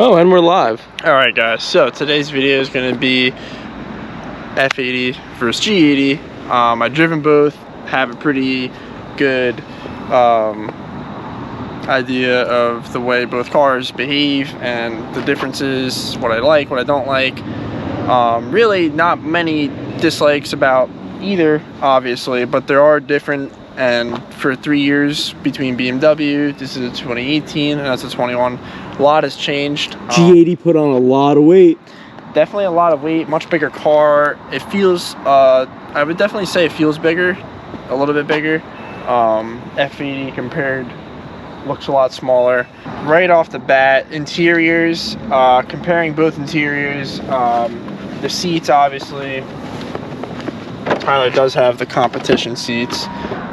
Oh, and we're live. Alright guys, so today's video is going to be F80 versus G80. I've driven both, have a pretty good idea of the way both cars behave and the differences, what I like, what I don't like. Really not many dislikes about either, obviously, but there are different. And for 3 years between BMW, this is a 2018 and that's a 21, a lot has changed. G80 put on a lot of weight. Definitely a lot of weight, much bigger car. It feels, I would definitely say it feels bigger, a little bit bigger. F80 compared, looks a lot smaller. Right off the bat, interiors, comparing both interiors, the seats obviously, Tyler does have the competition seats,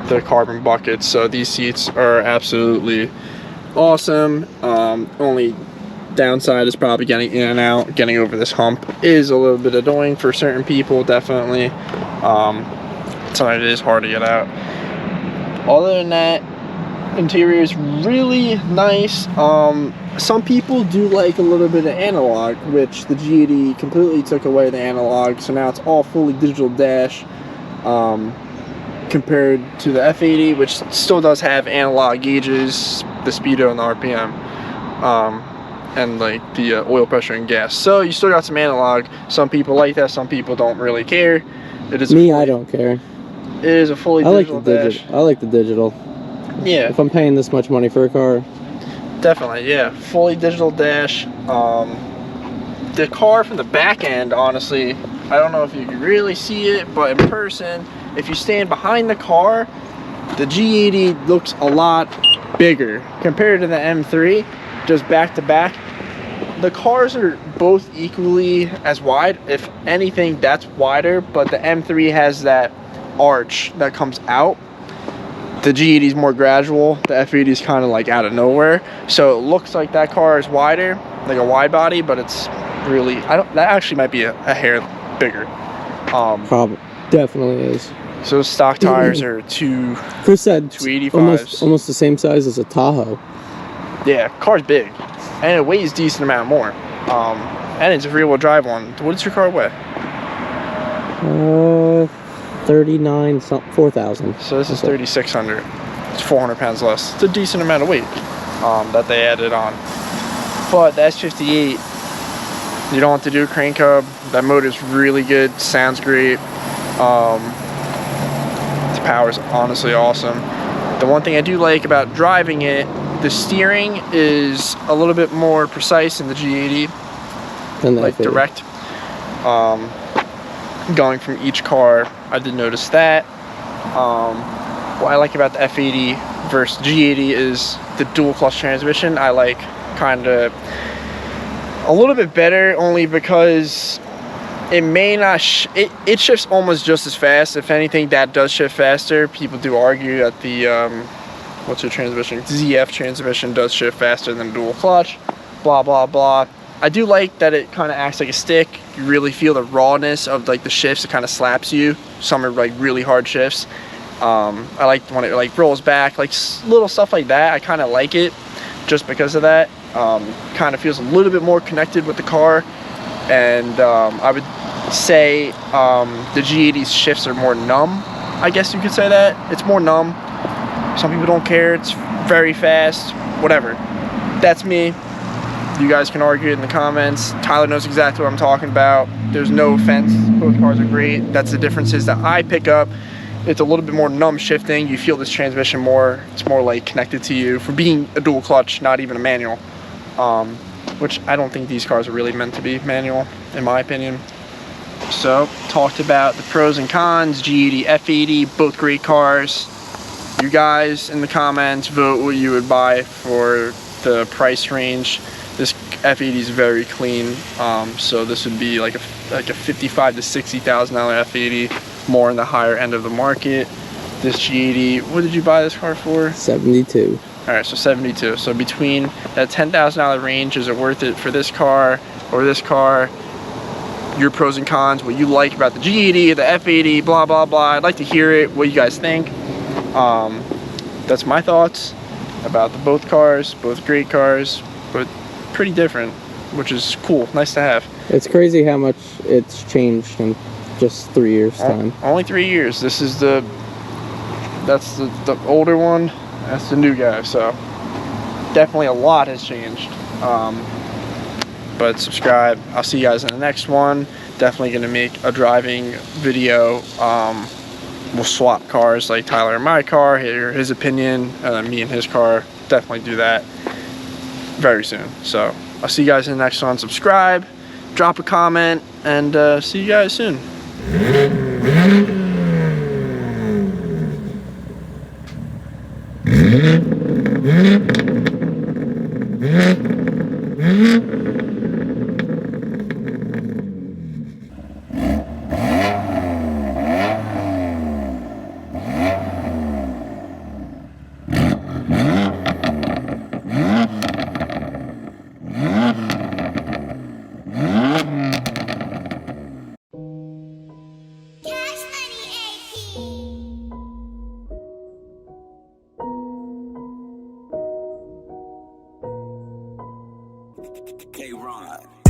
the carbon buckets, so these seats are absolutely awesome. Only downside is probably getting in and out, getting over this hump is a little bit annoying for certain people, definitely. Sometimes it is hard to get out. Other than that, interior is really nice. Some people do like a little bit of analog, which the G80 completely took away the analog, so now it's all fully digital dash. Compared to the F80, which still does have analog gauges, the speedo and the RPM, and like the oil pressure and gas. So you still got some analog. Some people like that, some people don't really care. It is Me, I don't care. It is a fully digital dash. I like the digital. Yeah. If I'm paying this much money for a car. Definitely, yeah. Fully digital dash. The car from the back end, honestly, I don't know if you can really see it, but in person, if you stand behind the car, the G80 looks a lot bigger compared to the M3, just back to back. The cars are both equally as wide. If anything, that's wider, but the M3 has that arch that comes out. The G80 is more gradual. The F80 is kind of like out of nowhere. So it looks like that car is wider, like a wide body, but it's really, that actually might be a hair bigger. Probably, definitely is. So stock tires are Chris said 285s. almost the same size as a Tahoe. Yeah, car's big, and it weighs a decent amount more. And it's a rear-wheel drive one. What does your car weigh? 39 something, 4,000. So this is 3,600. It's 400 pounds less. It's a decent amount of weight that they added on. But the S58, you don't have to do a crank hub. That motor's really good. Sounds great. The power's honestly awesome. The one thing I do like about driving it, the steering is a little bit more precise in the G80, like direct. Going from each car, I did notice that. What I like about the F80 versus G80 is the dual clutch transmission. I like kind of a little bit better, only because it may not it shifts almost just as fast. If anything, that does shift faster. People do argue that the what's your transmission, ZF transmission does shift faster than dual clutch, blah blah blah. I do like that it kind of acts like a stick. You really feel the rawness of like the shifts. It kind of slaps you. Some are like really hard shifts. I like when it like rolls back, like little stuff like that. I kind of like it just because of that. Kind of feels a little bit more connected with the car. And I would say the G80's shifts are more numb. I guess you could say that. It's more numb. Some people don't care. It's very fast. Whatever. That's me. You guys can argue it in the comments. Tyler knows exactly what I'm talking about. There's no offense. Both cars are great. That's the differences that I pick up. It's a little bit more numb shifting. You feel this transmission more. It's more like connected to you for being a dual clutch, not even a manual. Which I don't think these cars are really meant to be manual, in my opinion. So, talked about the pros and cons, G80, F80, both great cars. You guys in the comments vote what you would buy for the price range. This F80 is very clean, so this would be like a $55,000 to $60,000 F80, more in the higher end of the market. This G80, what did you buy this car for? 72. All right, so 72. So between that $10,000 range, is it worth it for this car or this car? Your pros and cons, what you like about the G80, the F80, blah blah blah. I'd like to hear it. What you guys think? That's my thoughts about both cars. Both great cars, but pretty different. which is cool, nice to have. It's crazy how much it's changed in just 3 years' time. Only 3 years. This is that's the older one. That's the new guy. So definitely a lot has changed. But subscribe. I'll see you guys in the next one. Definitely gonna make a driving video. We'll swap cars, like Tyler and my car, hear his opinion, and then me and his car. Definitely do that very soon. So I'll see you guys in the next one. Subscribe, drop a comment, and see you guys soon. K-Rod.